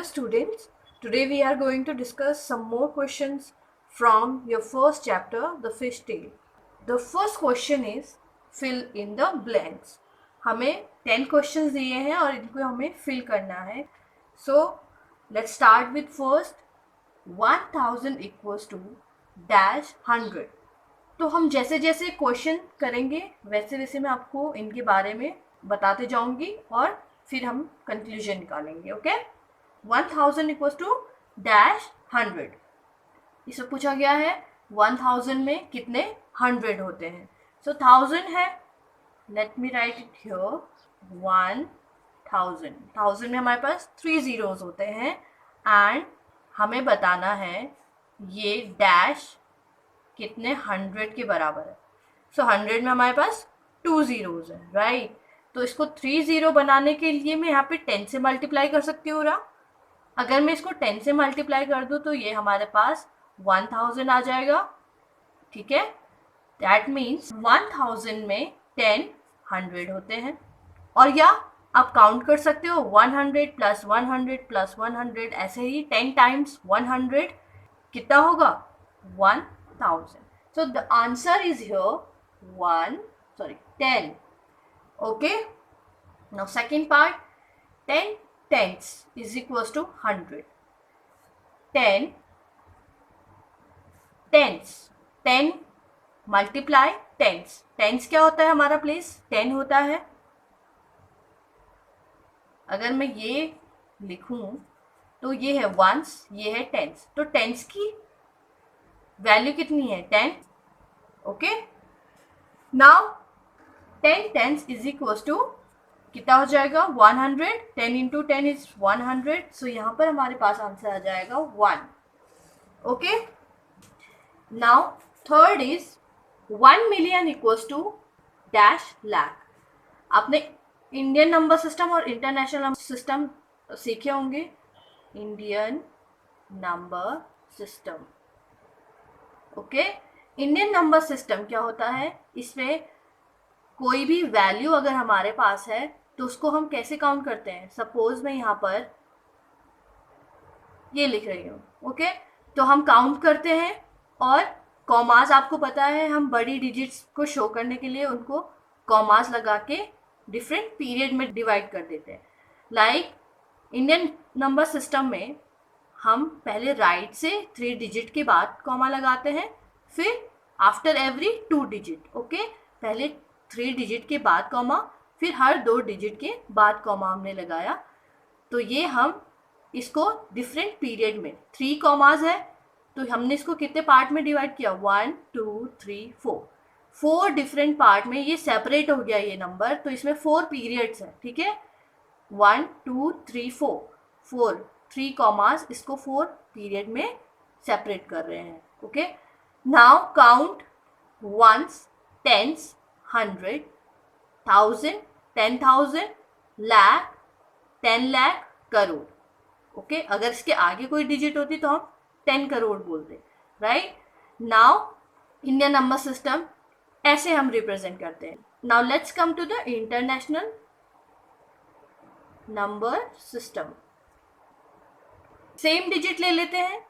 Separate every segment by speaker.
Speaker 1: students, today we are going to discuss some more questions from your first chapter, the fish tale. The first question is fill in the blanks. हमें 10 questions दिए हैं और इनको हमें fill करना है. So let's start with first. 1000 equals to dash 100. तो हम जैसे जैसे क्वेश्चन करेंगे वैसे वैसे मैं आपको इनके बारे में बताते जाऊंगी और फिर हम कंक्लूजन निकालेंगे. ओके. 1000 equals to dash 100. इसमें पूछा गया है 1000 में कितने 100 होते हैं. सो 1000 है, let me right it here. 1000 में हमारे पास 3 zeros होते हैं एंड हमें बताना है ये डैश कितने 100 के बराबर है. सो 100 में हमारे पास 2 zeros है, राइट. तो इसको 3 0 बनाने के लिए मैं यहाँ पे 10 से मल्टीप्लाई कर सकती हूँ. अगर मैं इसको 10 से मल्टीप्लाई कर दूँ तो ये हमारे पास 1000 आ जाएगा. ठीक है. दैट मीन्स 1000 में 10 100 होते हैं. और या आप काउंट कर सकते हो 100 प्लस 100 प्लस 100, ऐसे ही 10 टाइम्स 100 कितना होगा 1000. So the answer is here 10. Okay. Now second part, 10 tenths is equals to 100. 10 tenths, 10 multiply tenths. Tenths क्या होता है हमारा प्लेस 10 होता है. अगर मैं ये लिखूं तो ये है वंस, ये है टेंस. तो टेंस की वैल्यू कितनी है 10. Okay. Now 10 tenths is equals to कितना हो जाएगा 100. 10 into 10 is 100. सो यहाँ पर हमारे पास आंसर आ जाएगा 1. Okay. Now third is 1 million equals to dash lakh. आपने इंडियन नंबर सिस्टम और इंटरनेशनल नंबर सिस्टम सीखे होंगे. Indian number system. Okay. Indian number system क्या होता है, इसमें कोई भी वैल्यू अगर हमारे पास है तो उसको हम कैसे काउंट करते हैं. सपोज मैं यहाँ पर ये लिख रही हूँ. ओके. तो हम काउंट करते हैं और कॉमास आपको पता है हम बड़ी डिजिट्स को शो करने के लिए उनको कॉमास लगा के डिफरेंट पीरियड में डिवाइड कर देते हैं. लाइक इंडियन नंबर सिस्टम में हम पहले राइट से 3 डिजिट के बाद कॉमा लगाते हैं, फिर आफ्टर एवरी 2 डिजिट. ओके. पहले 3 डिजिट के बाद कॉमा, फिर हर 2 डिजिट के बाद कॉमा हमने लगाया. तो ये हम इसको डिफरेंट पीरियड में 3 कॉमाज है तो हमने इसको कितने पार्ट में डिवाइड किया 1 2 3 4 डिफरेंट पार्ट में ये सेपरेट हो गया ये नंबर. तो इसमें 4 पीरियड्स है. ठीक है. 1 2 3 4 3 कॉमाज इसको 4 पीरियड में सेपरेट कर रहे हैं. Okay. Now count ones, tens, 100, 1000, 10,000, lakh, 10 lakh, crore. Okay. अगर इसके आगे कोई डिजिट होती तो हम 10 करोड़ बोलते. Right. Now Indian number system ऐसे हम रिप्रेजेंट करते हैं. Now let's come to the international number system. Same digit ले लेते हैं.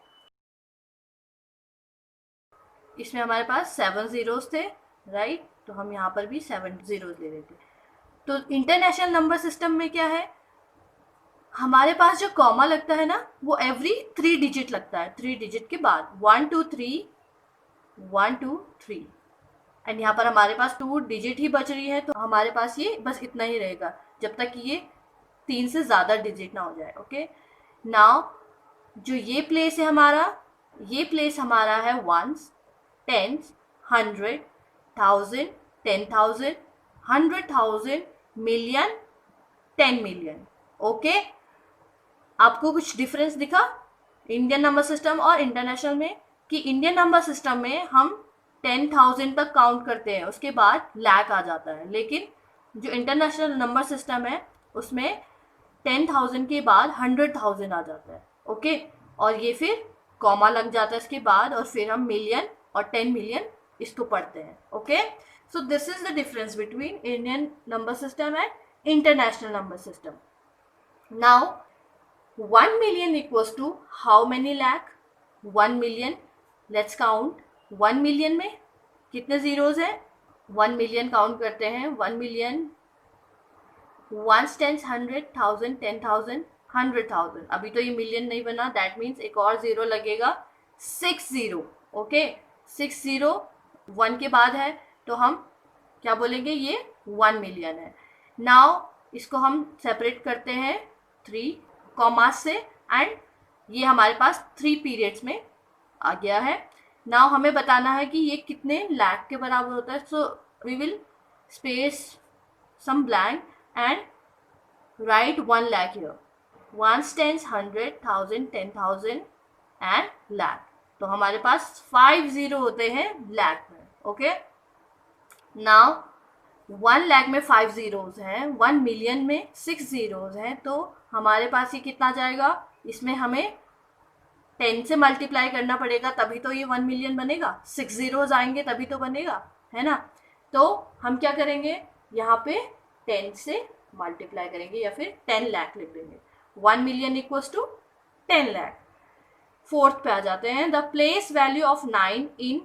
Speaker 1: इसमें हमारे पास 7 zeros थे, राइट. तो हम यहाँ पर भी 7 zeros ले लेते. तो इंटरनेशनल नंबर सिस्टम में क्या है, हमारे पास जो कॉमा लगता है ना वो एवरी 3 डिजिट लगता है. 3 डिजिट के बाद 1 2 3 1 2 3 एंड यहाँ पर हमारे पास 2 डिजिट ही बच रही है. तो हमारे पास ये बस इतना ही रहेगा जब तक कि ये 3 से ज़्यादा डिजिट ना हो जाए. ओके. नाउ जो ये प्लेस है हमारा, ये प्लेस हमारा है ones, tens, 100, 1000, 10,000, 100,000, million, 10 million. Okay. आपको कुछ डिफरेंस दिखा इंडियन नंबर सिस्टम और इंटरनेशनल में कि इंडियन नंबर सिस्टम में हम 10,000 तक काउंट करते हैं, उसके बाद लाख आ जाता है. लेकिन जो इंटरनेशनल नंबर सिस्टम है उसमें 10,000 के बाद 100,000 आ जाता है. ओके. और ये फिर कॉमा लग जाता है इसके बाद और फिर हम मिलियन और 10 मिलियन इसको पढ़ते हैं. Okay. So this is the difference between Indian number system and international number system. Now 1 million equals to how many lakh? 1 million. Let's count. 1 million में कितने zeros हैं? 1 million काउंट करते हैं. 1 million, ones, tens, 100, 1000, 10,000, 100,000. अभी तो ये million नहीं बना, that means एक और zero लगेगा, 6 zero. ओके, 6 zero 1 के बाद है तो हम क्या बोलेंगे? ये 1 million है. नाउ इसको हम सेपरेट करते हैं 3 कॉमास से, एंड ये हमारे पास 3 पीरियड्स में आ गया है. नाउ हमें बताना है कि ये कितने लाख के बराबर होता है. So we will space some blank and write 1 lakh here. Ones, tens, 100, 1000, 10,000 and lakh. तो हमारे पास 5 जीरो होते हैं lakh में. ओके, नाउ 1 lakh में 5 zeros हैं, 1 million में 6 zeros हैं, तो हमारे पास ये कितना जाएगा? इसमें हमें 10 से मल्टीप्लाई करना पड़ेगा तभी तो ये 1 million बनेगा. 6 zeros आएंगे तभी तो बनेगा, है ना. तो हम क्या करेंगे? यहाँ पे 10 से मल्टीप्लाई करेंगे या फिर 10 लाख लिख देंगे. 1 million equals to 10 lakh. Fourth पे आ जाते हैं. The place value of 9 in,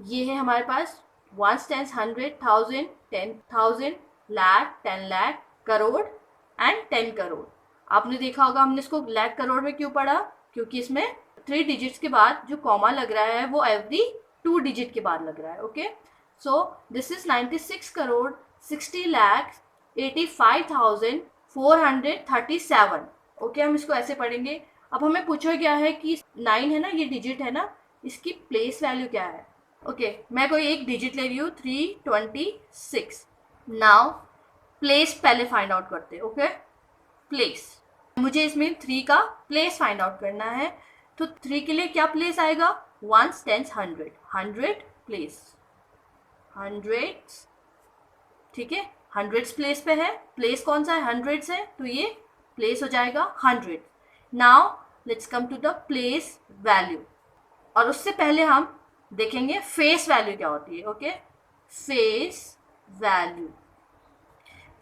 Speaker 1: ये है हमारे पास ones, tens, 100, 1000, 10,000, lakh, 10 lakh, crore and 10 crore. आपने देखा होगा हमने इसको लाख करोड़ में क्यों पढ़ा? क्योंकि इसमें 3 डिजिट्स के बाद जो कॉमा लग रहा है वो एवरी 2 डिजिट के बाद लग रहा है. Okay, so this is 96 crore 60 lakh 85,437. Okay, हम इसको ऐसे पढ़ेंगे. अब हमें पूछा गया है कि 9 है ना, ये डिजिट है ना, इसकी प्लेस वैल्यू क्या है? ओके, मैं कोई एक डिजिट ले रही हूँ 326. नाउ प्लेस पहले फाइंड आउट करते हैं. ओके, प्लेस, मुझे इसमें 3 का प्लेस फाइंड आउट करना है. तो 3 के लिए क्या प्लेस आएगा? ones, tens, 100, 100 place, 100. ठीक है, 100 प्लेस पे है. प्लेस कौन सा है? 100 है, तो ये प्लेस हो जाएगा 100. Now let's come to the place value. और उससे पहले हम देखेंगे फेस वैल्यू क्या होती है. Okay, face value.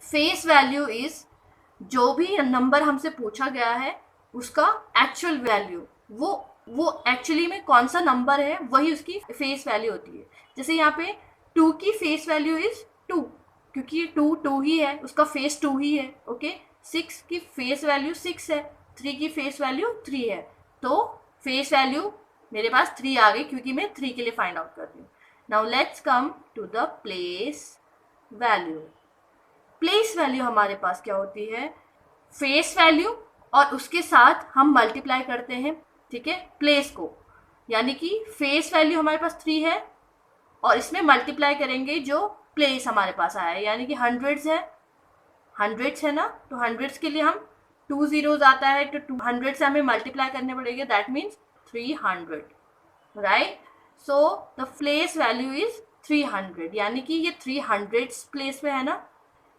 Speaker 1: Face value is जो भी नंबर हमसे पूछा गया है उसका एक्चुअल वैल्यू, वो एक्चुअली में कौन सा नंबर है वही उसकी फेस वैल्यू होती है. जैसे यहाँ पे 2 की फेस वैल्यू इज 2, क्योंकि 2 ही है, उसका फेस 2 ही है. ओके, 6 की फेस वैल्यू 6 है, 3 की फेस वैल्यू 3 है, तो फेस वैल्यू मेरे पास 3 आ गई क्योंकि मैं 3 के लिए फाइंड आउट कर रही हूँ. Now let's come to the place value. Place value हमारे पास क्या होती है? फेस वैल्यू और उसके साथ हम मल्टीप्लाई करते हैं. ठीक है, प्लेस को, यानी कि फेस वैल्यू हमारे पास 3 है और इसमें मल्टीप्लाई करेंगे जो प्लेस हमारे पास आया है, यानी कि 100 है, 100 है ना, तो 100 के लिए हम 2 zeros आता है, तो 200 से हमें मल्टीप्लाई करने पड़ेंगे. That means 300, right. So the place value is 300, यानी कि ये 300 प्लेस पे है ना,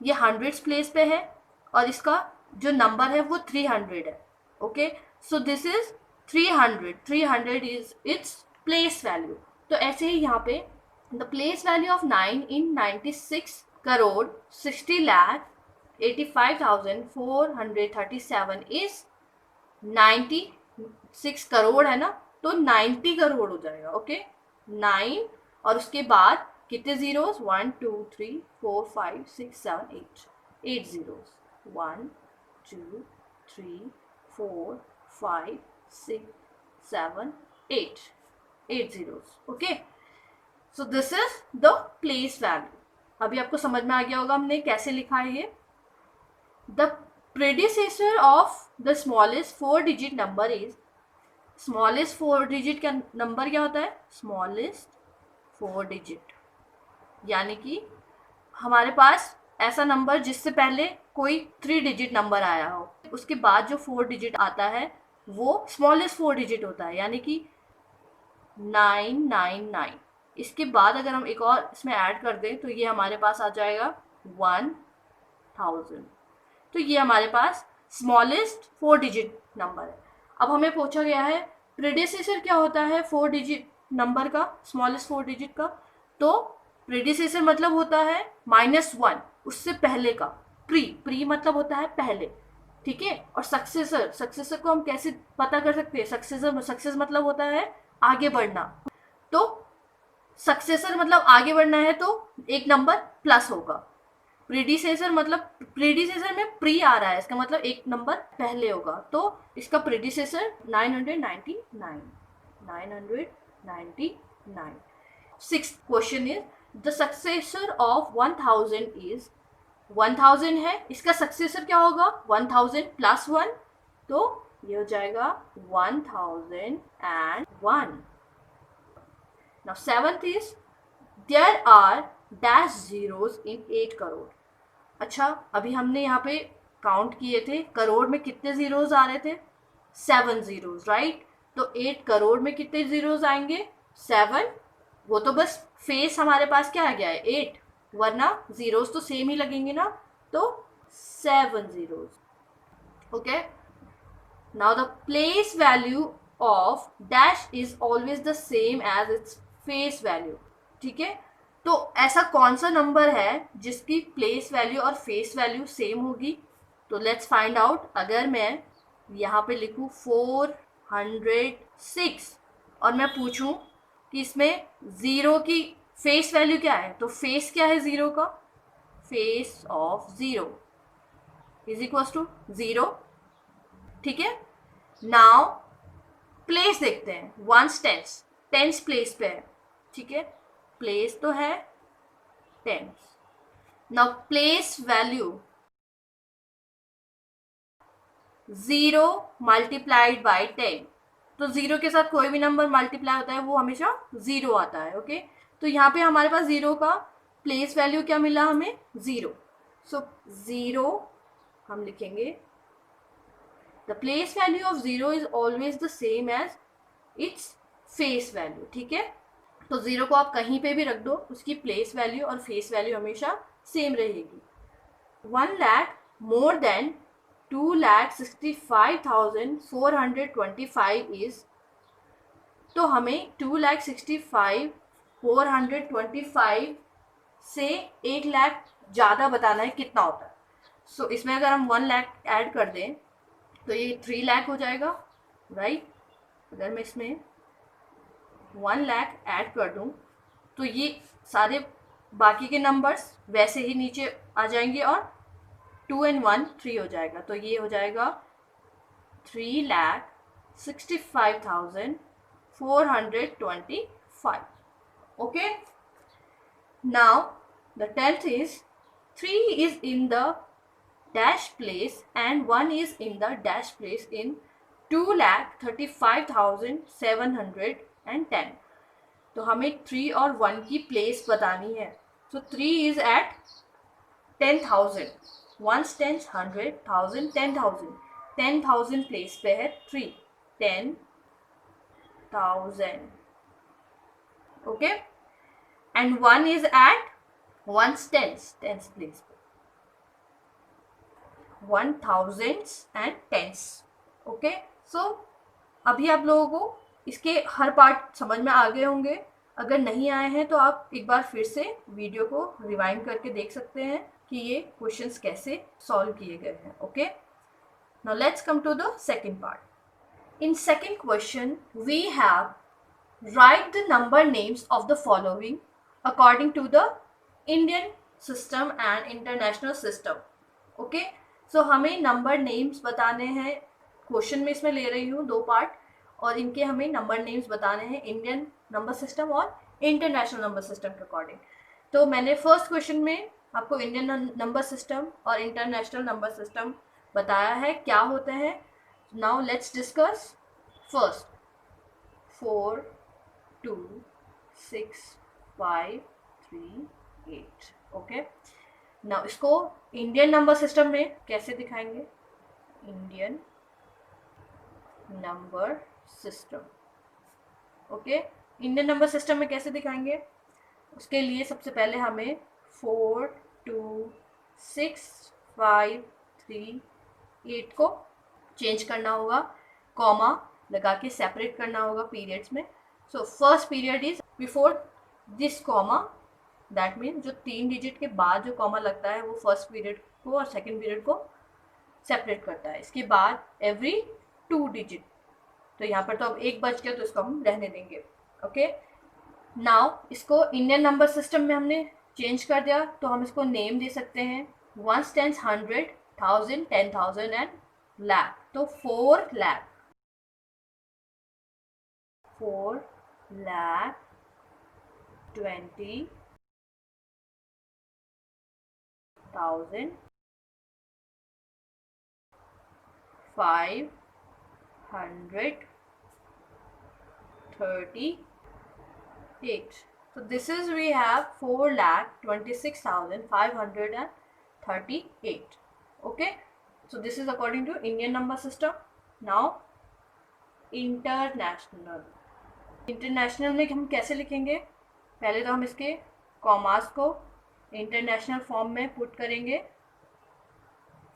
Speaker 1: ये 100 प्लेस पे है और इसका जो नंबर है वो 300 है. Okay, so this is 300 is its place value. तो ऐसे ही यहाँ पे the place value of 9 in 96 crore 60 lakh 85,437 is 96 crore है ना, तो 90 करोड़ हो जाएगा. ओके, 9 और उसके बाद कितने zeros? 1 2 3 4 5 6 7 8 zeros. 1 2 3 4 5 6 7 8 zeros. Okay, so this is the place value. अभी आपको समझ में आ गया होगा हमने कैसे लिखा है ये. The predecessor of the smallest 4 digit number is, smallest 4 digit का नंबर क्या होता है? smallest 4 digit, यानी कि हमारे पास ऐसा नंबर जिससे पहले कोई 3 डिजिट नंबर आया हो, उसके बाद जो 4 डिजिट आता है वो स्मॉलेस्ट 4 डिजिट होता है, यानी कि 999. इसके बाद अगर हम एक और इसमें ऐड कर दें तो ये हमारे पास आ जाएगा 1000. तो ये हमारे पास स्मॉलेस्ट 4 डिजिट नंबर है. अब हमें पूछा गया है प्रेडिसेसर क्या होता है 4 डिजिट नंबर का, स्मॉलेस्ट 4 डिजिट का. तो प्रेडिसेसर मतलब होता है -1, उससे पहले का. प्री मतलब होता है पहले. ठीक है। और सक्सेसर, सक्सेसर को हम कैसे पता कर सकते हैं? सक्सेसर, सक्सेस मतलब होता है आगे बढ़ना। तो सक्सेसर मतलब आगे बढ़ना है तो एक नंबर प्लस होगा। प्रीडिसेसर मतलब प्रीडिसेसर में प्री आ रहा है, इसका मतलब एक नंबर पहले होगा, तो इसका predecessor 999, 999। Sixth question is the successor of 1000 is, 1000 है, इसका सक्सेसर क्या होगा? 1000 प्लस 1, तो ये हो जाएगा 1001। Now seventh is there are dash zeros in 8 crore. अच्छा, अभी हमने यहाँ पे काउंट किए थे, करोड़ में कितने जीरोस आ रहे थे? 7 जीरोस, राइट। तो 8 करोड़ में कितने जीरोस आएंगे? 7। वो तो बस फेस हमारे पास क्या आ गया है? 8, वरना जीरोस तो सेम ही लगेंगे ना, तो 7 zeros. Okay, now the place value of dash is always the same as its face value. ठीक है, तो ऐसा कौन सा नंबर है जिसकी प्लेस वैल्यू और फेस वैल्यू सेम होगी? तो लेट्स फाइंड आउट। अगर मैं यहाँ पे लिखूँ 406 और मैं पूछूं कि इसमें ज़ीरो की फेस वैल्यू क्या है, तो फेस क्या है ज़ीरो का? Face of zero is equals to 0। ठीक है, नाउ प्लेस देखते हैं। वंस टेंस, टेंस प्लेस पे है। ठीक है, प्लेस तो है tens. Now place value 0 multiplied by 10, तो 0 के साथ कोई भी नंबर मल्टीप्लाई होता है वो हमेशा 0 आता है। ओके, तो यहाँ पे हमारे पास 0 का प्लेस वैल्यू क्या मिला हमें? 0। सो 0 हम लिखेंगे the place value of 0 is always the same as its face value. ठीक है, तो 0 को आप कहीं पे भी रख दो, उसकी प्लेस वैल्यू और फेस वैल्यू हमेशा सेम रहेगी। 1 लाख मोर देन 2,65,425 इज, तो हमें 2,65,425 से 1 लाख ज़्यादा बताना है कितना होता है। सो इसमें अगर हम 1 लाख ऐड कर दें तो ये 3 लाख हो जाएगा, राइट। अगर मैं इसमें 1 लाख ऐड कर दूं तो ये सारे बाकी के नंबर्स वैसे ही नीचे आ जाएंगे और 2 and 1 3 हो जाएगा, तो ये हो जाएगा 3,65,425। Okay, now the tenth is 3 is in the dash place and 1 is in the dash place in 2,35,710। तो हमें 3 और 1 की प्लेस बतानी है। तो 3 is at 10,000, 1 tens 100, 1000 10,000, 10,000 प्लेस पे है 3, 10,000। Okay, and 1 is at 1 tens place पे, 1000s and tens। ओके, सो अभी आप लोगों को इसके हर पार्ट समझ में आ गए होंगे। अगर नहीं आए हैं तो आप एक बार फिर से वीडियो को रिवाइंड करके देख सकते हैं कि ये क्वेश्चंस कैसे सॉल्व किए गए हैं। Okay, now let's come to the second part. In second question we have write the number names of the following according to the Indian system and international system. Okay, so हमें number names बताने हैं। Question में इसमें ले रही हूँ 2 part और इनके हमें नंबर नेम्स बताने हैं इंडियन नंबर सिस्टम और इंटरनेशनल नंबर सिस्टम के अकॉर्डिंग। तो मैंने फर्स्ट क्वेश्चन में आपको इंडियन नंबर सिस्टम और इंटरनेशनल नंबर सिस्टम बताया है क्या होते हैं। Now let's discuss. First 4 2 6 5 3 8। Okay, now इसको इंडियन नंबर सिस्टम में कैसे दिखाएंगे? Indian number system. Okay, Indian number system में कैसे दिखाएंगे? उसके लिए सबसे पहले हमें 4 2 6 5 3 8 को चेंज करना होगा, कॉमा लगा के सेपरेट करना होगा पीरियड्स में। So first period is before this comma, that mean जो 3 डिजिट के बाद जो कॉमा लगता है वो फर्स्ट पीरियड को और सेकंड पीरियड को सेपरेट करता है। इसके बाद एवरी 2 डिजिट, तो यहाँ पर तो अब एक बच गया तो इसको हम रहने देंगे। ओके, नाउ इसको इंडियन नंबर सिस्टम में हमने चेंज कर दिया, तो हम इसको नेम दे सकते हैं वंस, टेंस, 100, 1000, 10,000 एंड लाख। तो 4 lakh, 4,20,000, 538. So this is, we have 4,26,538. Okay, so this is according to Indian number system. Now international में हम कैसे लिखेंगे? पहले तो हम इसके कॉमास को इंटरनेशनल फॉर्म में पुट करेंगे।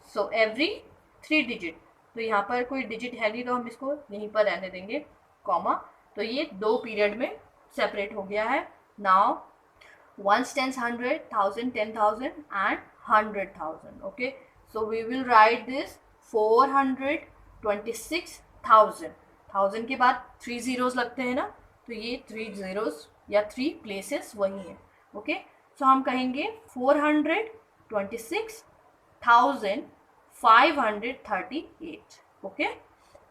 Speaker 1: सो एवरी 3 डिजिट, तो यहाँ पर कोई डिजिट है नहीं तो हम इसको यहीं पर रहने देंगे कॉमा। तो ये 2 पीरियड में सेपरेट हो गया है। Now ones, tens, 100, 1000, 10,000 and 100,000। Okay, so we will write this 426,000। 1000 के बाद 3 zeros लगते हैं ना, तो ये 3 zeros या 3 प्लेसेस वही हैं। ओके, सो हम कहेंगे 426,538। Okay,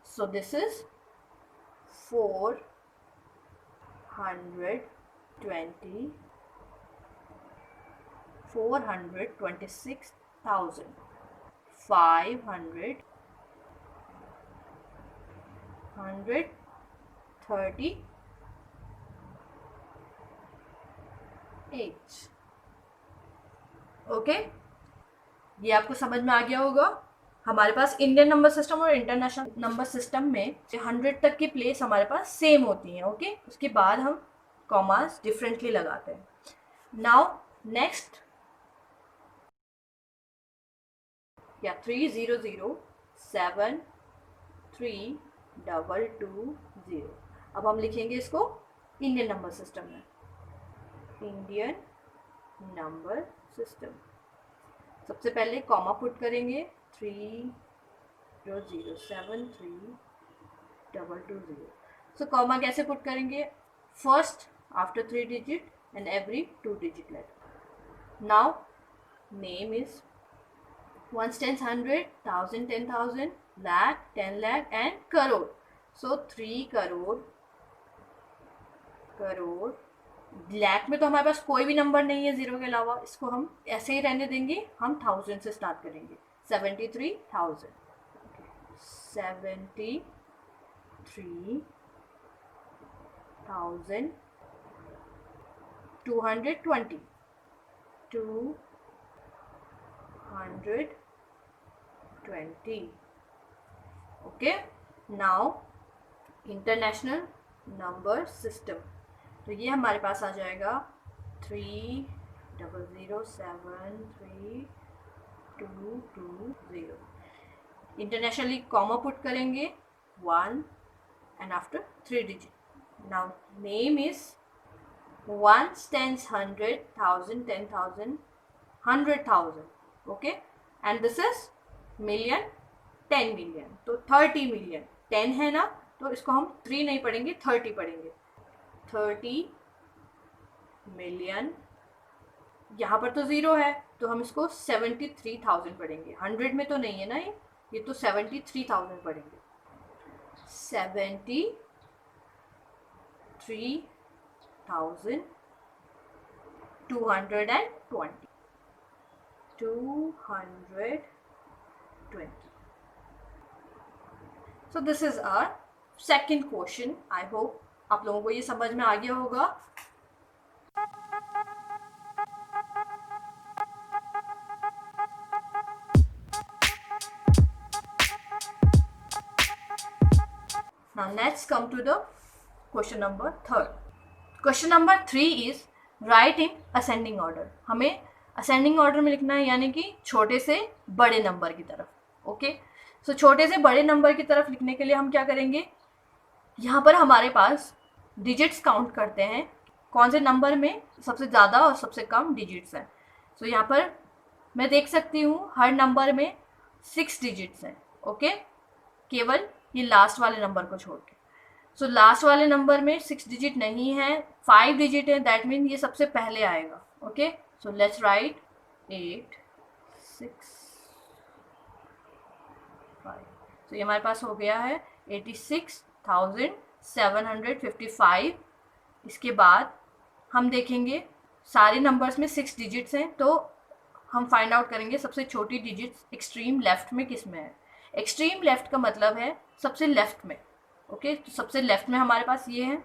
Speaker 1: so this is 426,538। Okay, ये आपको समझ में आ गया होगा। हमारे पास इंडियन नंबर सिस्टम और इंटरनेशनल नंबर सिस्टम में 100 तक की प्लेस हमारे पास सेम होती हैं। ओके, उसके बाद हम कॉमास डिफरेंटली लगाते हैं। नाउ नेक्स्ट, या 300,73220। अब हम लिखेंगे इसको इंडियन नंबर सिस्टम में। इंडियन नंबर सिस्टम, सबसे पहले कॉमा पुट करेंगे 300,73220। सो कॉमा कैसे पुट करेंगे? First after 3 digit and every 2 digit later. Now name is ones, tens, 100, 1000, 10,000, lakh, 10 lakh and crore. So 3 crore, lakh में तो हमारे पास कोई भी नंबर नहीं है जीरो के अलावा, इसको हम ऐसे ही रहने देंगे। हम 1000 से स्टार्ट करेंगे। 73,000, 73,000, 220, 220। Okay, now international number system, तो ये हमारे पास आ जाएगा 300,73220। इंटरनेशनली कॉमा पुट करेंगे 1 and after 3 digit. Now name is ones, tens, 100, 1000, 10,000, 100,000। Okay, and this is million, 10 million, तो 30 मिलियन। 10 है ना, तो इसको हम 3 नहीं पढ़ेंगे, 30 पढ़ेंगे। 30 मिलियन, यहाँ पर तो 0 है तो हम इसको 73,000 पढ़ेंगे। 100 में तो नहीं है ना ये तो 73,000 पढ़ेंगे। 73,220, 220। So this is our second question. I hope आप लोगों को ये समझ में आ गया होगा। Now let's come to the question number 3. Question number 3 is write in ascending order. हमें ascending order में लिखना है, यानी कि छोटे से बड़े नंबर की तरफ। ओके, सो छोटे से बड़े नंबर की तरफ लिखने के लिए हम क्या करेंगे? यहाँ पर हमारे पास डिजिट्स काउंट करते हैं, कौन से नंबर में सबसे ज़्यादा और सबसे कम डिजिट्स हैं। सो यहाँ पर मैं देख सकती हूँ हर नंबर में 6 डिजिट्स हैं, ओके, केवल ये लास्ट वाले नंबर को छोड़ के। सो लास्ट वाले नंबर में 6 डिजिट नहीं है, 5 डिजिट है, दैट मीन ये सबसे पहले आएगा, ओके। So let's write 8 6 5। तो ये हमारे पास हो गया है 86,755। इसके बाद हम देखेंगे सारे नंबर्स में 6 डिजिट्स हैं, तो हम फाइंड आउट करेंगे सबसे छोटी डिजिट्स एक्सट्रीम लेफ्ट में किस में है। एक्सट्रीम लेफ्ट का मतलब है सबसे लेफ्ट में, ओके। तो सबसे लेफ्ट में हमारे पास ये है,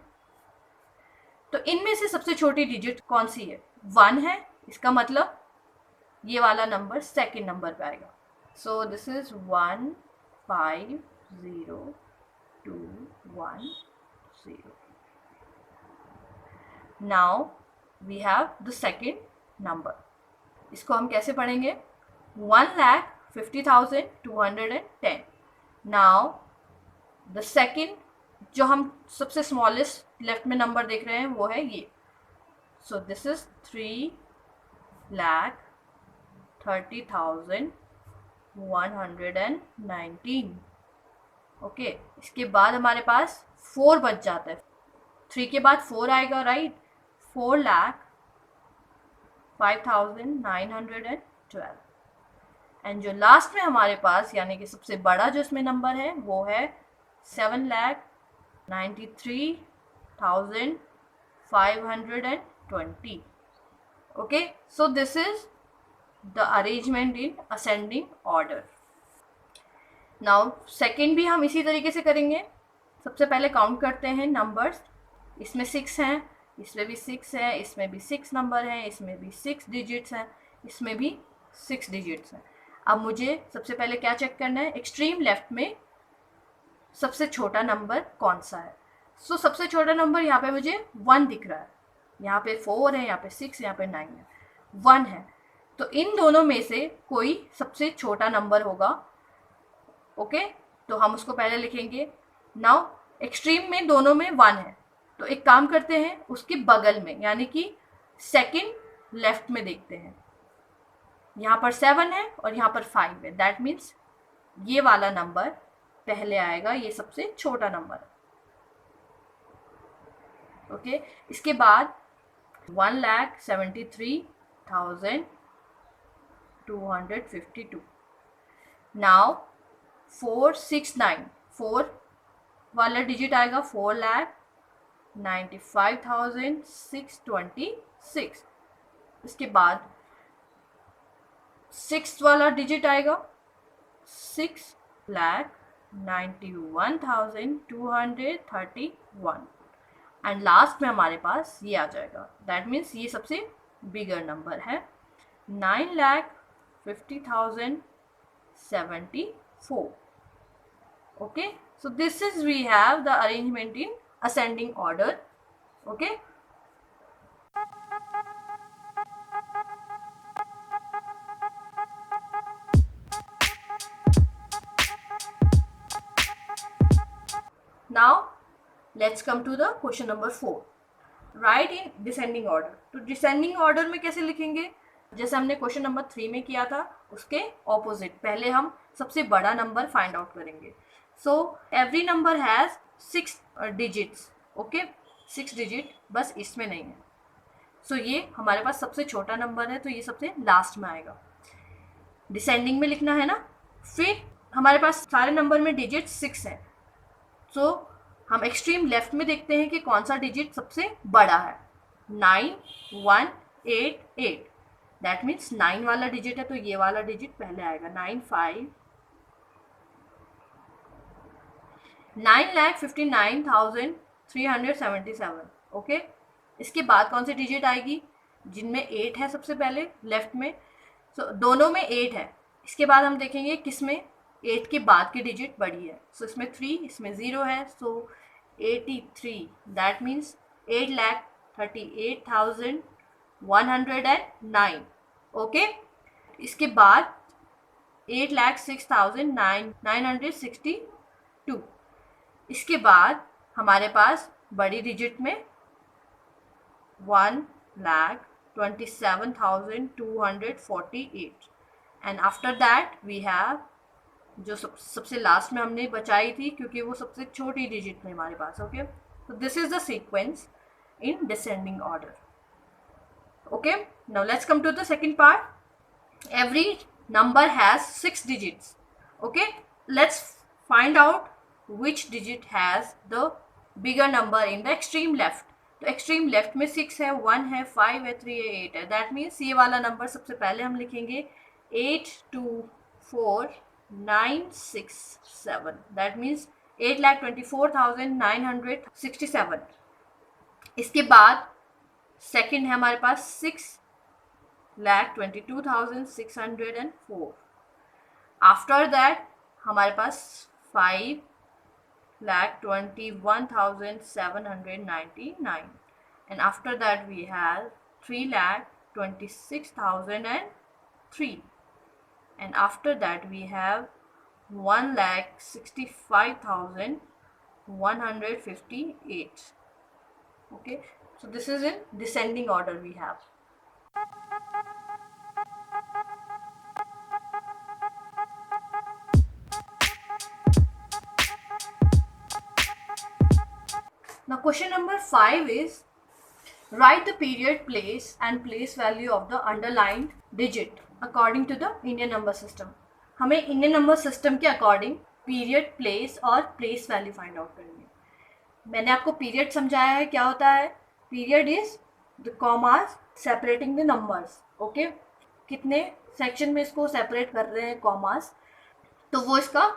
Speaker 1: तो इनमें से सबसे छोटी डिजिट कौन सी है? 1 है, इसका मतलब ये वाला नंबर सेकेंड नंबर पे आएगा। So this is 1 5 0 2 1 0। Now we have the second number. इसको हम कैसे पढ़ेंगे? 1,50,210। नाउ द सेकेंड, जो हम सबसे स्मॉलेस्ट लेफ्ट में नंबर देख रहे हैं वो है ये। सो दिस इज 3,30,119। ओके, इसके बाद हमारे पास 4 बच जाता है। 3 के बाद 4 आएगा, राइट। 4,05,912। एंड जो लास्ट में हमारे पास यानी कि सबसे बड़ा जो इसमें नंबर है वो है 7,93,520। Okay, so this is the arrangement in ascending order. Now second भी हम इसी तरीके से करेंगे। सबसे पहले काउंट करते हैं नंबर्स। इसमें 6 हैं, इसमें भी 6 है, इसमें भी 6 नंबर हैं, इसमें भी 6 डिजिट्स हैं, इसमें भी 6 डिजिट्स हैं। अब मुझे सबसे पहले क्या चेक करना है? एक्सट्रीम लेफ्ट में सबसे छोटा नंबर कौन सा है। सो सबसे छोटा नंबर यहाँ पे मुझे 1 दिख रहा है, यहाँ पे 4 है, यहाँ पे 6, यहाँ पे 9 है, 1 है। तो इन दोनों में से कोई सबसे छोटा नंबर होगा, ओके। तो हम उसको पहले लिखेंगे। नाउ एक्सट्रीम में दोनों में 1 है, तो एक काम करते हैं उसके बगल में यानी कि सेकंड लेफ्ट में देखते हैं। यहाँ पर 7 है और यहाँ पर 5 है, दैट मीन्स ये वाला नंबर पहले आएगा, ये सबसे छोटा नंबर है, ओके। इसके बाद 1,73,252। नाउ 469, 4 वाला डिजिट आएगा 4,95,626। इसके बाद 6 वाला डिजिट आएगा 6,91,231। एंड लास्ट में हमारे पास ये आ जाएगा, दैट मीन्स ये सबसे बिगर नंबर है 9,50,074। Okay, so this is we have the arrangement in ascending order, okay. Now let's come to the question number 4. Write in descending order. तो descending order में कैसे लिखेंगे? जैसे हमने क्वेश्चन नंबर 3 में किया था उसके ऑपोजिट, पहले हम सबसे बड़ा नंबर फाइंड आउट करेंगे। So every number has 6 digits, okay, 6 digit, बस इसमें नहीं है। सो ये हमारे पास सबसे छोटा नंबर है, तो ये सबसे लास्ट में आएगा। डिसेंडिंग में लिखना है ना। फिर हमारे पास सारे नंबर में डिजिट 6 है, सो हम एक्सट्रीम लेफ्ट में देखते हैं कि कौन सा डिजिट सबसे बड़ा है। 9188, दैट मीन्स 9 वाला डिजिट है, तो ये वाला डिजिट पहले आएगा। 9,59,377, ओके। इसके बाद कौन सी डिजिट आएगी? जिनमें 8 है सबसे पहले लेफ्ट में, सो दोनों में 8 है। इसके बाद हम देखेंगे किस में 8 के बाद की डिजिट बड़ी है। सो इसमें 3, इसमें 0 है, सो 83, दैट मीन्स 8,38,109, ओके। इसके बाद 8,06,962। इसके बाद हमारे पास बड़ी डिजिट में 1,27,248, and after that we have जो सबसे लास्ट में हमने बचाई थी, क्योंकि वो सबसे छोटी डिजिट थी हमारे पास. ओके, तो this is the sequence in descending order. Okay, now let's come to the second part. Every number has 6 digits. Okay, let's find out which digit has the bigger number in the extreme left. तो extreme left में 6 है, 1 है, 5 है, 3 है, 8 है. That means ये वाला number सबसे पहले हम लिखेंगे 824,967. That means 8,24,967. इसके बाद सेकंड है हमारे पास 6,22,604. आफ्टर दैट हमारे पास 5,21,799. And after that we have 3,26,003. And after that we have 1,65,158. Okay, so this is in descending order we have. Now question number 5 is write the period, place and place value of the underlined digit according to the Indian number system. हमें Indian number system के according period, place और place value find out करनी है. मैंने आपको period समझाया है. क्या होता है period? Is the commas separating the numbers. Okay, कितने सेक्शन में इसको सेपरेट कर रहे हैं कॉमास, तो वो इसका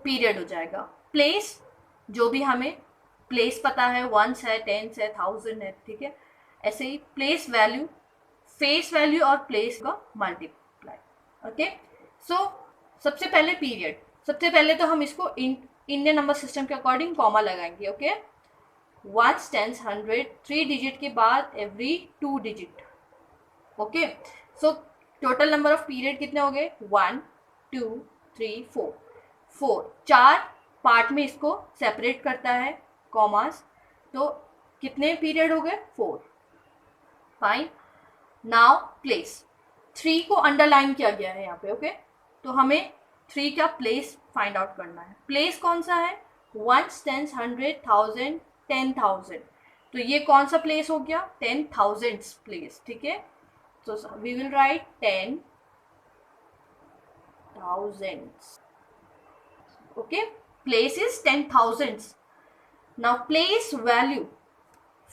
Speaker 1: पीरियड हो जाएगा. प्लेस, जो भी हमें प्लेस पता है, 1 है, 10 है, 1000 है, ठीक है. ऐसे ही प्लेस वैल्यू, फेस वैल्यू और प्लेस का मल्टीप्लाई. ओके, सो सबसे पहले पीरियड. सबसे पहले तो हम इसको इंडियन नंबर सिस्टम के अकॉर्डिंग कॉमा लगाएंगे. ओके, 1, 10, 100, 3 डिजिट के बाद every 2 digit. Okay, so total number of period कितने हो गए? 1, 2, 3, 4. 4 पार्ट में इसको सेपरेट करता है कॉमास. तो कितने पीरियड हो गए? 4. फाइन. Now place. 3 को अंडरलाइन किया गया है यहाँ पे. ओके, तो हमें 3 का प्लेस फाइंड आउट करना है. प्लेस कौन सा है? 1, 10, 100, 1000, 10,000. तो ये कौन सा प्लेस हो गया? 10,000 प्लेस. ठीक है, तो we will write 10,000. Okay, place is 10,000. Now place value.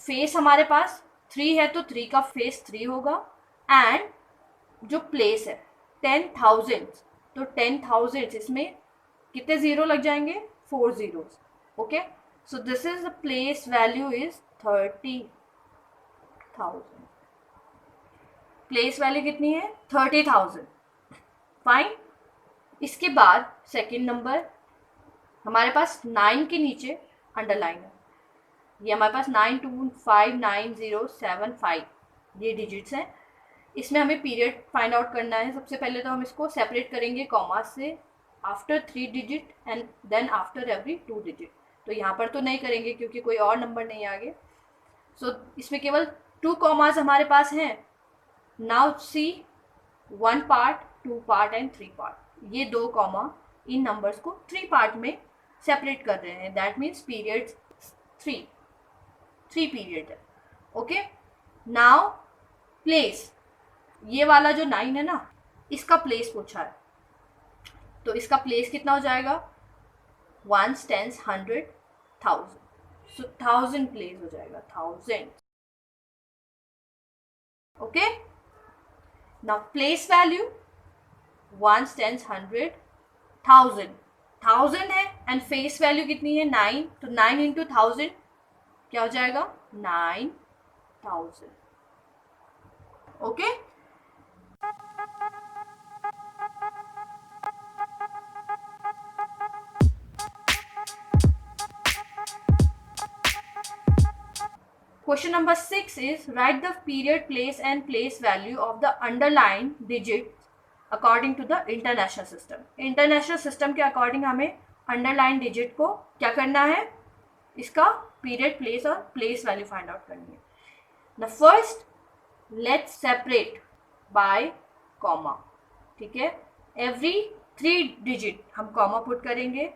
Speaker 1: Face हमारे पास 3 है, तो 3 का फेस 3 होगा. एंड जो प्लेस है 10,000, तो 10,000 इसमें कितने जीरो लग जाएंगे? 4 zeros. Okay, so this is the place value is 30,000. place value कितनी है? 30,000. फाइन. इसके बाद सेकेंड नंबर हमारे पास 9 के नीचे अंडरलाइन है. ये हमारे पास 9259075 ये डिजिट्स हैं. इसमें हमें पीरियड फाइंड आउट करना है. सबसे पहले तो हम इसको सेपरेट करेंगे कॉमास से after 3 digit and then after every 2 digit. तो यहाँ पर तो नहीं करेंगे क्योंकि कोई और नंबर नहीं आगे. सो इसमें केवल 2 कॉमास हमारे पास हैं. Now see 1 part, 2 part and 3 part. ये 2 कॉमा इन नंबर्स को 3 पार्ट में सेपरेट कर रहे हैं. दैट मीन्स पीरियड 3 पीरियड है. Okay, now place. ये वाला जो 9 है ना, इसका प्लेस पूछा है. तो इसका प्लेस कितना हो जाएगा? 1, 10, 100, 1000. सो 1000 प्लेस हो जाएगा. 1000. Okay, now place value 1, 10, 100, 1000. 1000 है एंड फेस वैल्यू कितनी है? 9. तो 9 इंटू 1000 क्या हो जाएगा? 9,000. Okay, question number 6 is write the period, place and place value of the underlined digits according to the international system. International system के अकॉर्डिंग हमें underline digit को क्या करना है? इसका पीरियड, प्लेस और प्लेस वैल्यू फाइंड आउट करनी है. The first, let's separate by comma. ठीक है, एवरी 3 डिजिट हम कॉमा पुट करेंगे,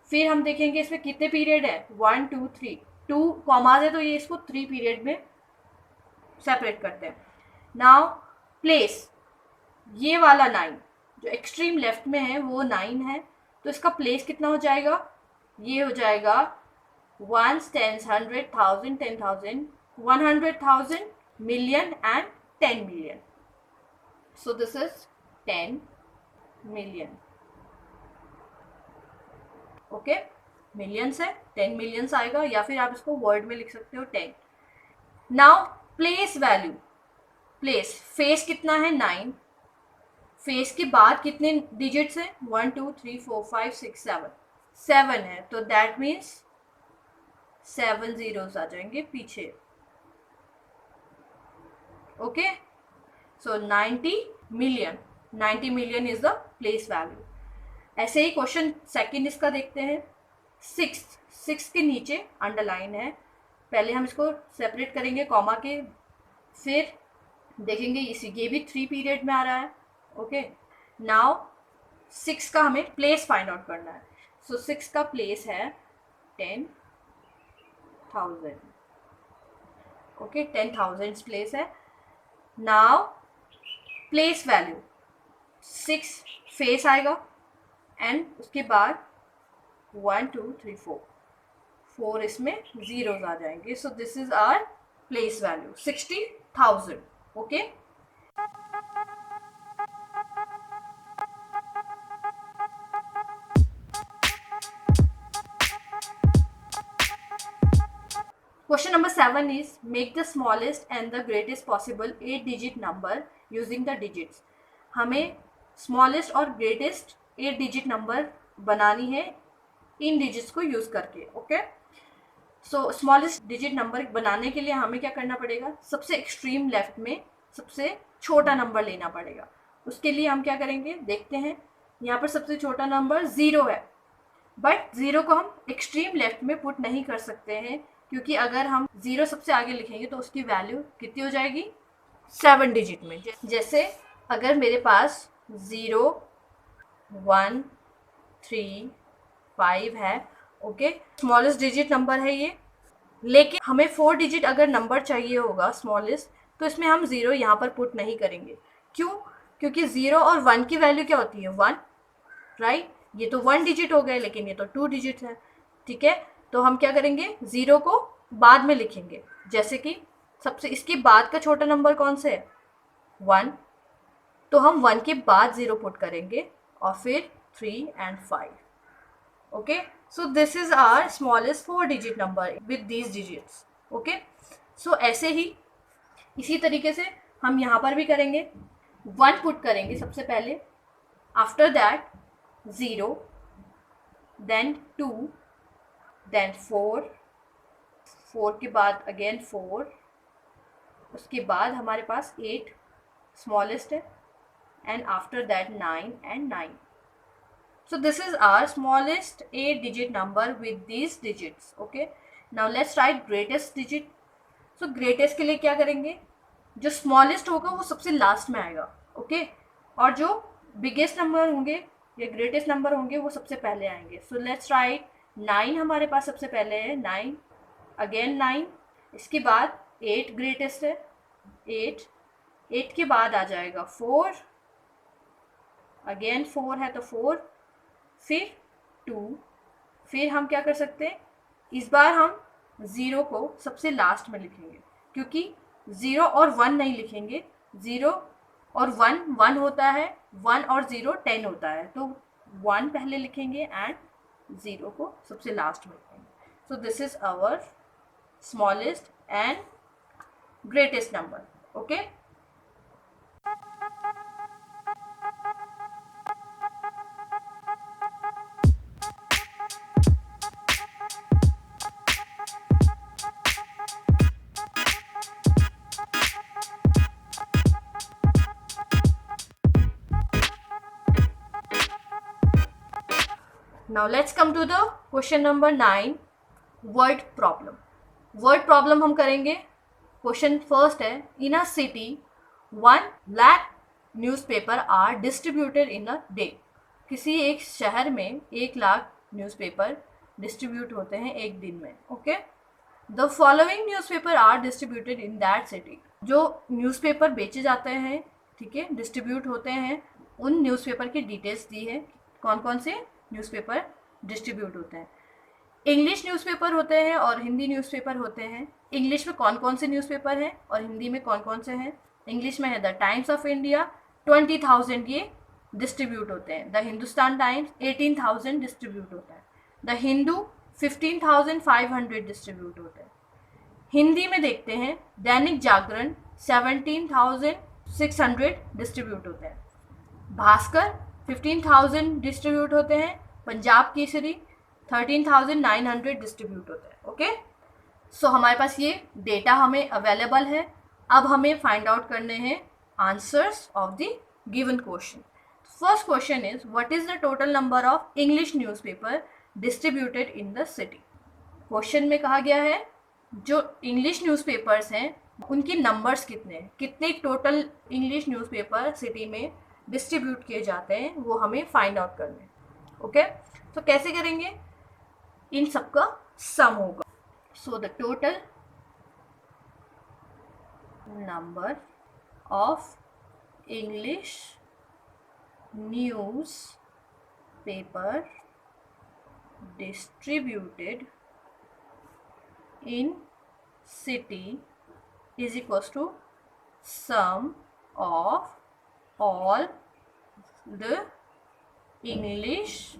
Speaker 1: फिर हम देखेंगे इसमें कितने पीरियड है, 1 2 3, 2 कॉमाज है तो ये इसको 3 पीरियड में सेपरेट करते हैं. नाउ प्लेस, ये वाला 9 जो एक्सट्रीम लेफ्ट में है वो 9 है, तो इसका प्लेस कितना हो जाएगा, ये हो जाएगा 1 10 100 1000 10,000 100,000 million and 10 million. So this is 10 million. Okay, millions है, 10 मिलियंस आएगा, या फिर आप इसको वर्ड में लिख सकते हो 10. Now place value, place face कितना है 9, फेस के बाद कितने डिजिट्स हैं 1 2 3 4 5 6 7, 7 है, तो दैट मीन्स 7 zeros आ जाएंगे पीछे. Okay, so 90 million, 90 million is the place value. ऐसे ही क्वेश्चन सेकंड इसका देखते हैं. 6 के नीचे अंडरलाइन है, पहले हम इसको सेपरेट करेंगे कॉमा के, फिर देखेंगे ये भी 3 पीरियड में आ रहा है. ओके, नाउ 6 का हमें प्लेस फाइंड आउट करना है. सो 6 का प्लेस है 10,000. ओके, 10,000 प्लेस है. नाउ प्लेस वैल्यू 6 फेस आएगा एंड उसके बाद 1 2 3 4 इसमें जीरोस आ जाएंगे. So this is our place value 60,000. Okay, question number 7 is make the smallest and the greatest possible 8 digit number using the digits. हमें smallest और greatest 8 digit number बनानी है इन डिजिट्स को यूज करके. Okay, so smallest digit number बनाने के लिए हमें क्या करना पड़ेगा, सबसे एक्सट्रीम लेफ्ट में सबसे छोटा नंबर लेना पड़ेगा. उसके लिए हम क्या करेंगे देखते हैं. यहाँ पर सबसे छोटा नंबर 0 है, बट 0 को हम एक्सट्रीम लेफ्ट में पुट नहीं कर सकते हैं, क्योंकि अगर हम 0 सबसे आगे लिखेंगे तो उसकी वैल्यू कितनी हो जाएगी 7 डिजिट में. जैसे अगर मेरे पास 0 1 3 5 है, ओके, स्मॉलेस्ट डिजिट नंबर है ये, लेकिन हमें 4 डिजिट अगर नंबर चाहिए होगा स्मॉलेस्ट, तो इसमें हम 0 यहाँ पर पुट नहीं करेंगे. क्यों? क्योंकि 0 और 1 की वैल्यू क्या होती है 1, राइट. ये तो 1 डिजिट हो गए, लेकिन ये तो 2 डिजिट है. ठीक है, तो हम क्या करेंगे 0 को बाद में लिखेंगे. जैसे कि सबसे इसके बाद का छोटा नंबर कौन सा है 1, तो हम 1 के बाद 0 पुट करेंगे और फिर 3 and 5. Okay, so this is our smallest 4 digit number with these digits. Okay, so ऐसे ही इसी तरीके से हम यहाँ पर भी करेंगे. 1 पुट करेंगे सबसे पहले, आफ्टर दैट 0, देन 2, देन 4 के बाद अगेन 4, उसके बाद हमारे पास 8 स्मॉलेस्ट है, and after that 9 and 9. So this is our smallest 8 digit number with these digits. Okay, now let's write greatest digit. So greatest के लिए क्या करेंगे, जो smallest होगा वो सबसे लास्ट में आएगा. ओके, और जो बिगेस्ट नंबर होंगे या ग्रेटेस्ट नंबर होंगे वो सबसे पहले आएंगे. सो लेट्स राइट 9 हमारे पास सबसे पहले है, 9, अगेन 9, इसके बाद 8 ग्रेटेस्ट है, 8 के बाद आ जाएगा 4, अगेन 4 है तो 4, फिर 2, फिर हम क्या कर सकते हैं, इस बार हम 0 को सबसे लास्ट में लिखेंगे, क्योंकि 0 और 1 नहीं लिखेंगे. 0 और 1 1 होता है, 1 और 0 10 होता है, तो 1 पहले लिखेंगे एंड 0 को सबसे लास्ट में लिखेंगे. So this is our smallest and greatest number. Okay, now let's come to the question number 9, word problem. word problem हम करेंगे. क्वेश्चन फर्स्ट है, in a city 1 lakh newspaper are distributed in a day. किसी एक शहर में 1 lakh newspaper distribute होते हैं एक दिन में. Okay, the following newspaper are distributed in that city. जो न्यूज़पेपर बेचे जाते हैं, ठीक है, डिस्ट्रीब्यूट होते हैं, उन न्यूज़पेपर की डिटेल्स दी है. कौन कौन से न्यूज़पेपर डिस्ट्रीब्यूट होते हैं. इंग्लिश न्यूज़पेपर होते हैं और हिंदी न्यूज़पेपर होते हैं. इंग्लिश में कौन कौन से न्यूज़पेपर हैं और हिंदी में कौन कौन से हैं. इंग्लिश में है द टाइम्स ऑफ इंडिया, 20,000 ये डिस्ट्रीब्यूट होते हैं. द हिंदुस्तान टाइम्स 18,000 डिस्ट्रीब्यूट होता है. द हिंदू 15,500 डिस्ट्रीब्यूट होते हैं. हिंदी में देखते हैं दैनिक जागरण 17,600 डिस्ट्रीब्यूट होते हैं. भास्कर 15,000 डिस्ट्रीब्यूट होते हैं. पंजाब केसरी 13,900 डिस्ट्रीब्यूट होते हैं. ओके, सो हमारे पास ये डेटा हमें अवेलेबल है. अब हमें फाइंड आउट करने हैं answers of the given question. First question is what is the total number of English newspaper distributed in the city. Question में कहा गया है जो इंग्लिश न्यूज़पेपर्स हैं उनकी नंबर्स कितने हैं, कितने टोटल इंग्लिश न्यूज़पेपर सिटी में डिस्ट्रीब्यूट किए जाते हैं, वो हमें फाइंड आउट करना है. ओके, तो कैसे करेंगे, इन सबका सम होगा. So the total number of English news paper distributed in city is equals to sum of all the English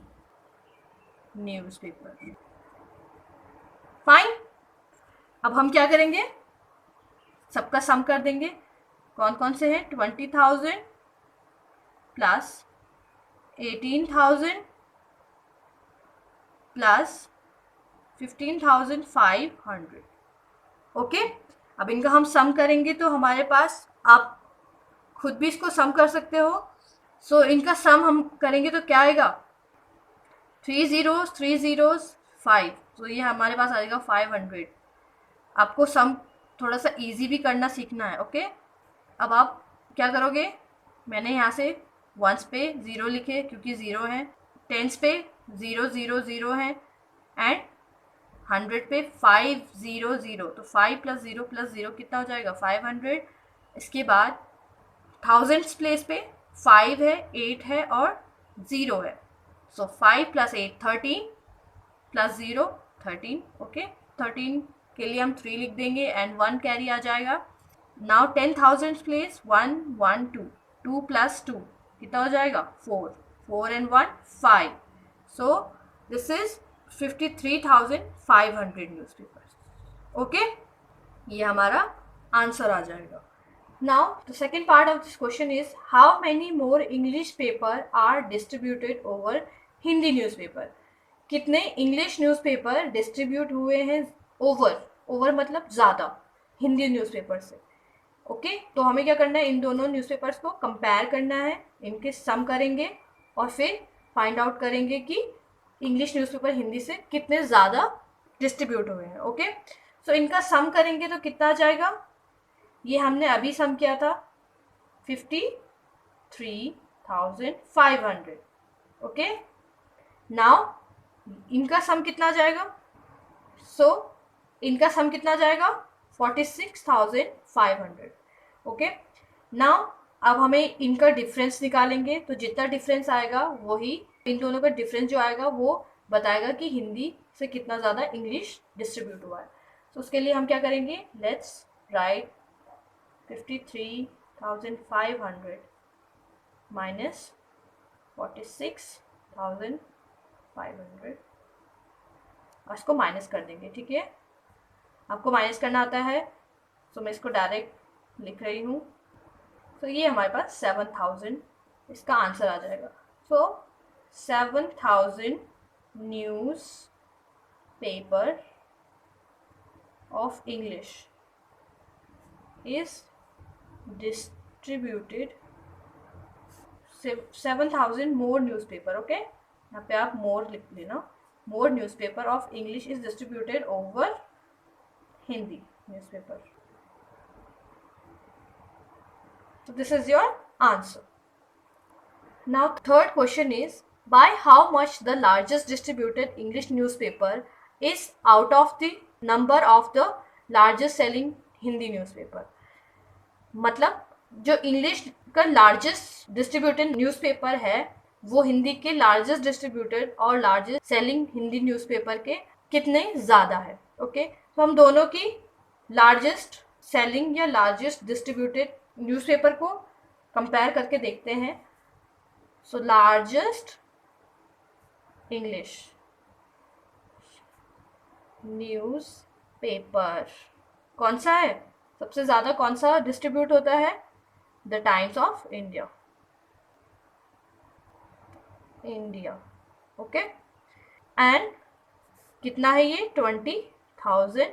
Speaker 1: newspaper. Fine. अब हम क्या करेंगे, सबका सम कर देंगे. कौन कौन से हैं, 20,000 प्लस 18,000 प्लस 15,500. ओके, अब इनका हम सम करेंगे तो हमारे पास, आप खुद भी इसको सम कर सकते हो. सो इनका सम हम करेंगे तो क्या आएगा, 3 zeros 3 zeros 5, तो ये हमारे पास आएगा 500. आपको सम थोड़ा सा इजी भी करना सीखना है. ओके, अब आप क्या करोगे, मैंने यहाँ से वंस पे 0 लिखे क्योंकि 0 है, टेंस पे 0 0 0 है, एंड 100 पे 5 0 0, तो 5 प्लस 0 प्लस 0 कितना हो जाएगा, 500. इसके बाद थाउजेंड्स प्लेस पे 5 है, 8 है और 0 है. सो 5 प्लस 8 13 प्लस 0 13. ओके, 13 के लिए हम 3 लिख देंगे एंड 1 कैरी आ जाएगा. नाउ 10,000 प्लेस 1 1 2, 2 प्लस 2 कितना हो जाएगा, 4, 4 and 1 5. So this is 53,500 newspapers. Okay, ये हमारा आंसर आ जाएगा. Now the second part of this question is how many more English paper are distributed over Hindi newspaper. कितने इंग्लिश न्यूज़पेपर डिस्ट्रीब्यूट हुए हैं ओवर मतलब ज़्यादा हिंदी न्यूज़पेपर से. ओके, तो हमें क्या करना है, इन दोनों न्यूज़पेपर्स को कंपेयर करना है, इनके सम करेंगे और फिर फाइंड आउट करेंगे कि इंग्लिश न्यूज़पेपर हिंदी से कितने ज़्यादा डिस्ट्रीब्यूट हुए हैं. ओके, सो इनका सम करेंगे तो कितना आ जाएगा, ये हमने अभी सम किया था 53,500. ओके, नाउ इनका सम कितना आ जाएगा, सो इनका सम कितना आ जाएगा 46,500. ओके, नाउ अब हमें इनका डिफरेंस निकालेंगे, तो जितना डिफरेंस आएगा वही, इन दोनों का डिफरेंस जो आएगा वो बताएगा कि हिंदी से कितना ज़्यादा इंग्लिश डिस्ट्रीब्यूट हुआ है. तो उसके लिए हम क्या करेंगे, लेट्स राइट 53,500 माइनस 46,500, और इसको माइनस कर देंगे. ठीक है, आपको माइनस करना आता है, तो मैं इसको डायरेक्ट लिख रही हूँ. तो ये हमारे पास 7,000 इसका आंसर आ जाएगा. So 7,000 newspaper of English is distributed, 7,000 more newspaper. Okay, यहाँ पे आप मोर लिख लेना, more newspaper of English is distributed over Hindi newspaper. So this is your answer. Now third question is by how much the largest distributed English newspaper is out of the number of the largest selling Hindi newspaper. मतलब जो English का largest distributed newspaper है वो हिंदी के largest distributed और largest selling Hindi newspaper के कितने ज़्यादा है. ओके, तो हम दोनों की लार्जेस्ट सेलिंग या लार्जेस्ट डिस्ट्रीब्यूटेड न्यूज़पेपर को कंपेयर करके देखते हैं. सो लार्जेस्ट इंग्लिश न्यूज़पेपर कौन सा है, सबसे ज़्यादा कौन सा डिस्ट्रीब्यूट होता है? The times of India. Okay, and कितना है ये? 20,000.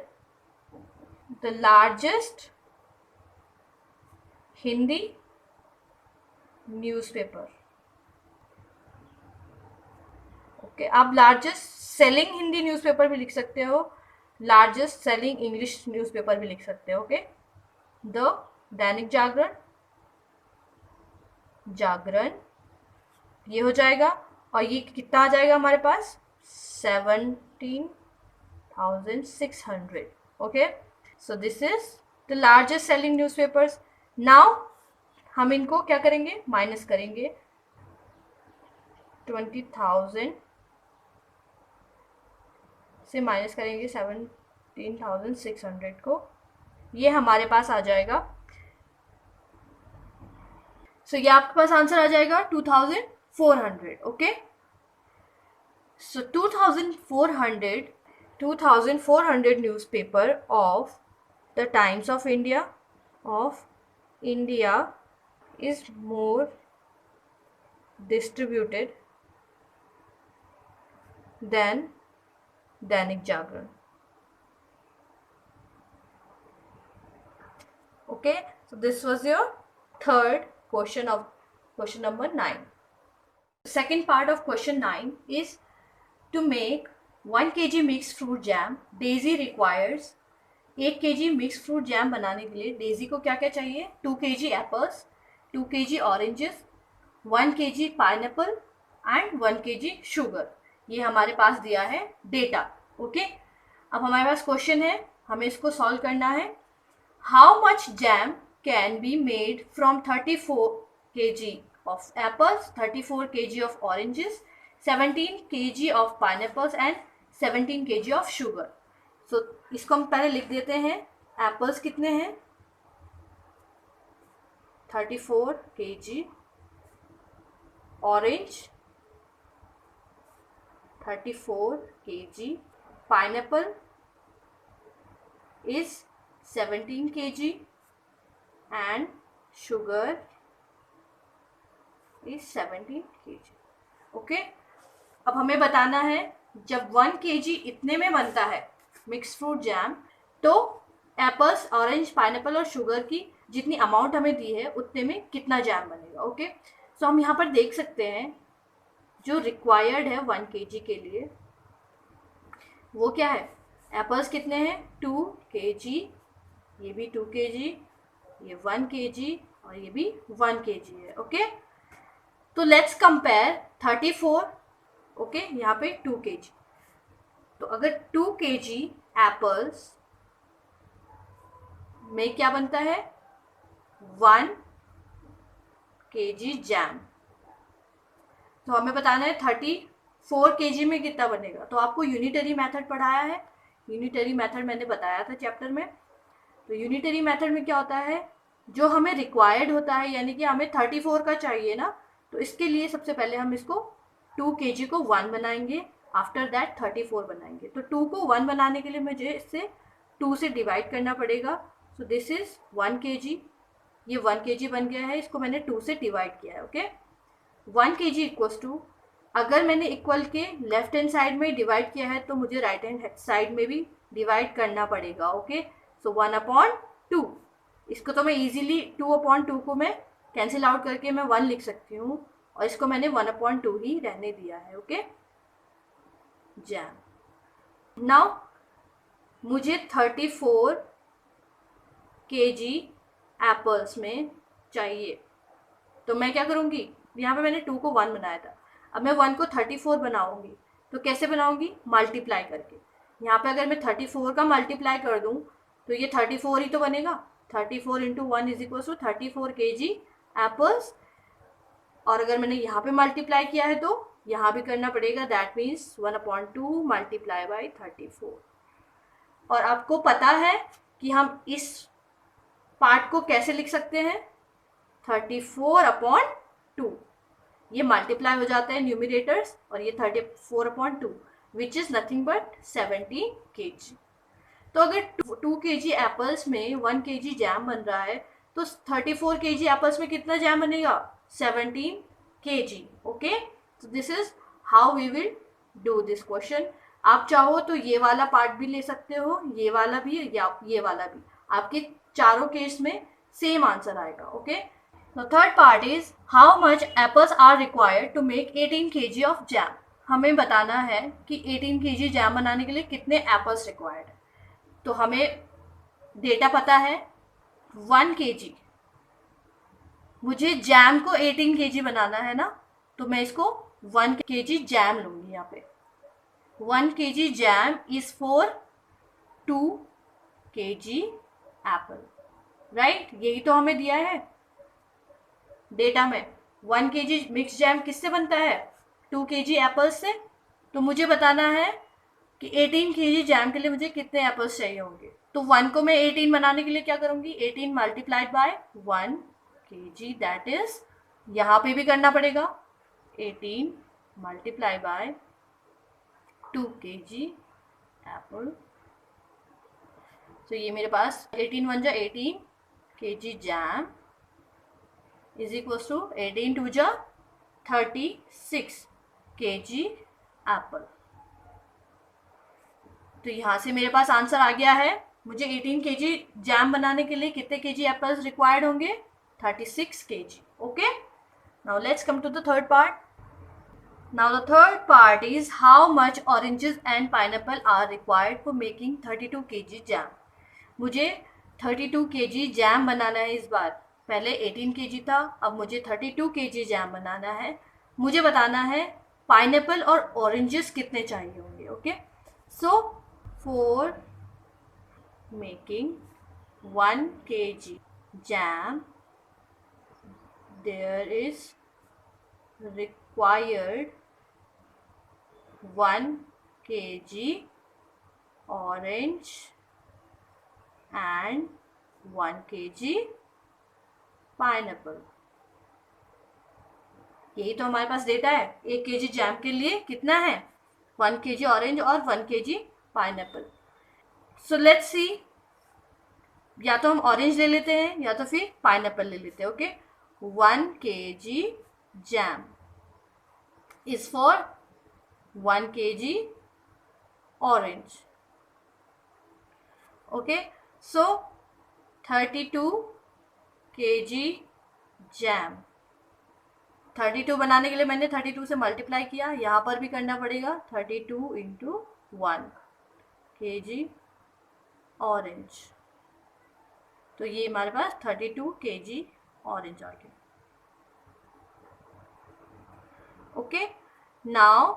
Speaker 1: The largest Hindi newspaper. Okay, आप लार्जेस्ट सेलिंग हिंदी न्यूज़पेपर भी लिख सकते हो, लार्जेस्ट सेलिंग इंग्लिश न्यूज़पेपर भी लिख सकते हो. ओके, द दैनिक जागरण ये हो जाएगा, और ये कितना आ जाएगा हमारे पास? 17,600. Okay, so this is the largest selling newspapers. Now हम इनको क्या करेंगे? माइनस करेंगे. 20,000 से माइनस करेंगे 17,600 को, ये हमारे पास आ जाएगा. सो ये आपके पास आंसर आ जाएगा 2,400. Okay, so 2,400 newspaper of the times of India is more distributed than Dainik Jagran. Okay, so this was your third question of question number 9. Second part of question 9 is to make 1 kg mixed fruit jam. Daisy requires 1 kg mixed fruit jam बनाने के लिए Daisy को क्या क्या चाहिए? 2 kg apples, 2 kg oranges, 1 kg pineapple and 1 kg sugar. ये हमारे पास दिया है डेटा. ओके, अब हमारे पास क्वेश्चन है, हमें इसको सॉल्व करना है. How much jam can be made from 34 kg of apples, 34 kg of oranges, 17 kg of pineapples and 17 kg of sugar. So इसको हम पहले लिख देते हैं. एप्पल्स कितने हैं? 34 kg, orange 34 kg, pineapple is 17 kg and sugar is 17 kg. Okay, अब हमें बताना है जब 1 kg इतने में बनता है मिक्स फ्रूट जैम, तो एप्पल्स, ऑरेंज, पाइनएप्पल और शुगर की जितनी अमाउंट हमें दी है उतने में कितना जैम बनेगा. ओके, सो हम यहाँ पर देख सकते हैं जो रिक्वायर्ड है 1 kg के लिए वो क्या है. एप्पल्स कितने हैं? 2 kg, ये भी 2 kg, ये 1 kg और ये भी 1 kg है. ओके, तो लेट्स कंपेयर 34. ओके, यहाँ पे 2 kg, तो अगर 2 kg एप्पल्स में क्या बनता है? 1 kg जैम. तो हमें बताना है 34 kg में कितना बनेगा. तो आपको यूनिटरी मेथड पढ़ाया है, यूनिटरी मेथड मैंने बताया था चैप्टर में. तो यूनिटरी मेथड में क्या होता है, जो हमें रिक्वायर्ड होता है, यानी कि हमें 34 का चाहिए ना, तो इसके लिए सबसे पहले हम इसको 2 kg को 1 बनाएंगे, आफ्टर दैट 34 बनाएंगे. तो 2 को 1 बनाने के लिए मुझे इससे 2 से डिवाइड करना पड़ेगा. सो दिस इज 1 kg, ये 1 kg बन गया है, इसको मैंने 2 से डिवाइड किया है. ओके, 1 kg इक्वल्स टू, अगर मैंने इक्वल के लेफ्ट हैंड साइड में डिवाइड किया है तो मुझे राइट हैंड साइड में भी डिवाइड करना पड़ेगा. ओके, सो 1/2. इसको तो मैं इजीली 2/2 को मैं कैंसिल आउट करके मैं 1 लिख सकती हूँ, और इसको मैंने 1/2 ही रहने दिया है. Okay, jam. नाउ मुझे 34 kg एप्पल्स में चाहिए, तो मैं क्या करूँगी, यहाँ पे मैंने 2 को 1 बनाया था, अब मैं 1 को 34 बनाऊंगी, तो कैसे बनाऊंगी? मल्टीप्लाई करके। यहाँ पे अगर मैं 34 का मल्टीप्लाई कर दूँ तो ये 34 ही तो बनेगा। 34 into 1 is equal to 34 kg apples. और अगर मैंने यहाँ पे मल्टीप्लाई किया है तो यहाँ भी करना पड़ेगा, दैट मीन्स 1/2 मल्टीप्लाई बाई 34। और आपको पता है कि हम इस पार्ट को कैसे लिख सकते हैं? 34/2। ये मल्टीप्लाई हो जाता है न्यूमिनेटर्स, और ये 34/2 which is nothing but 17 kg। तो अगर 2 kg एप्पल्स में 1 kg जैम बन रहा है तो 34 kg एप्पल्स में कितना जैम बनेगा? 17 kg। Okay, so this is how we will do this question. आप चाहो तो ये वाला पार्ट भी ले सकते हो, ये वाला भी या ये वाला भी, आपके चारों केस में सेम आंसर आएगा। Okay, the third part is how much apples are required to make 18 kg of jam. हमें बताना है कि 18 kg जैम बनाने के लिए कितने एप्पल्स रिक्वायर्ड है। तो हमें डेटा पता है 1 kg, मुझे जैम को 18 kg बनाना है ना, तो मैं इसको 1 kg जैम लूंगी। यहाँ पे 1 kg jam is for 2 kg Apple, right? यही तो हमें दिया है डेटा में। 1 kg मिक्स जैम किससे बनता है? 2 kg एप्पल से। तो मुझे बताना है कि 18 kg जैम के लिए मुझे कितने एप्पल्स चाहिए होंगे। तो 1 को मैं 18 बनाने के लिए क्या करूंगी? 18 multiplied by 1 kg, that is, यहाँ पे भी करना पड़ेगा 18 मल्टीप्लाई बाय 2 kg एप्पल। तो ये मेरे पास 18 1 जा 18 kg jam is equal to 18 2 जा 36 kg एप्पल। तो यहाँ से मेरे पास आंसर आ गया है। मुझे 18 kg जैम बनाने के लिए कितने kg एप्पल्स रिक्वायर्ड होंगे? 36 kg। Okay, now let's come to the third part. Now the third part is how much oranges and pineapple are required for making 32 kg jam. मुझे 32 kg jam बनाना है इस बार। पहले 18 kg था, अब मुझे 32 kg jam बनाना है। मुझे बताना है पाइनएप्पल और ऑरेंजेस कितने चाहिए होंगे। Okay, so for making 1 kg jam there is required 1 kg orange and 1 kg pineapple। यही तो हमारे पास डेटा है। 1 kg जैम के लिए कितना है? 1 kg ऑरेंज और 1 kg pineapple. So let's see, या तो हम ऑरेंज ले लेते हैं या तो फिर पाइनएप्पल ले लेते हैं। Okay, 1 kg jam is for 1 kg orange। Okay, so 32 kg jam. 32 बनाने के लिए मैंने 32 से मल्टीप्लाई किया, यहाँ पर भी करना पड़ेगा 32 इंटू 1 kg ऑरेंज। तो ये हमारे पास 32 kg ऑरेंज आ गया। ओके, नाउ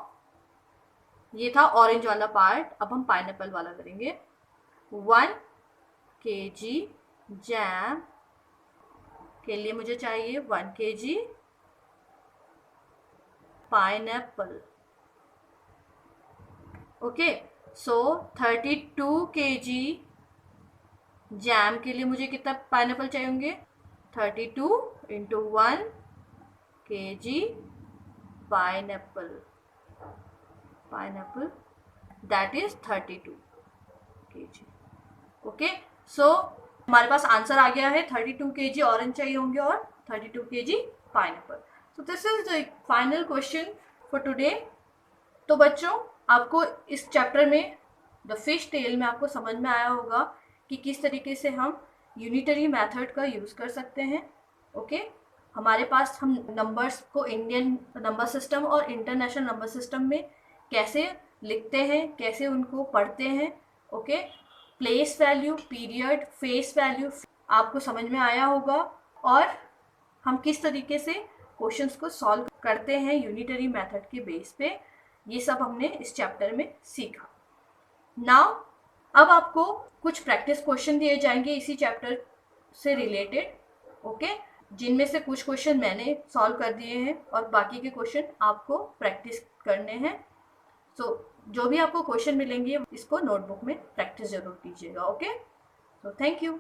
Speaker 1: ये था ऑरेंज वाला पार्ट, अब हम पाइनएप्पल वाला करेंगे। 1 kg जैम के लिए मुझे चाहिए 1 kg pineapple. Okay, so 32 kg jam के लिए मुझे कितना पाइनएप्पल चाहिए होंगे? 32 into 1 kg pineapple, that is 32 kg। Okay, so हमारे पास आंसर आ गया है 32 kg ऑरेंज चाहिए होंगे और 32 kg pineapple. So this is the final question for today. तो बच्चों, आपको इस चैप्टर में द फिश टेल में आपको समझ में आया होगा कि किस तरीके से हम यूनिटरी मेथड का यूज़ कर सकते हैं। ओके, हमारे पास हम नंबर्स को इंडियन नंबर सिस्टम और इंटरनेशनल नंबर सिस्टम में कैसे लिखते हैं, कैसे उनको पढ़ते हैं। Okay, place value, period, face value आपको समझ में आया होगा, और हम किस तरीके से क्वेश्चंस को सॉल्व करते हैं यूनिटरी मेथड के बेस पे। ये सब हमने इस चैप्टर में सीखा। नाउ अब आपको कुछ प्रैक्टिस क्वेश्चन दिए जाएंगे इसी चैप्टर से रिलेटेड, ओके, जिनमें से कुछ क्वेश्चन मैंने सॉल्व कर दिए हैं और बाकी के क्वेश्चन आपको प्रैक्टिस करने हैं। सो जो भी आपको क्वेश्चन मिलेंगे इसको नोटबुक में प्रैक्टिस जरूर कीजिएगा, ओके। So thank you.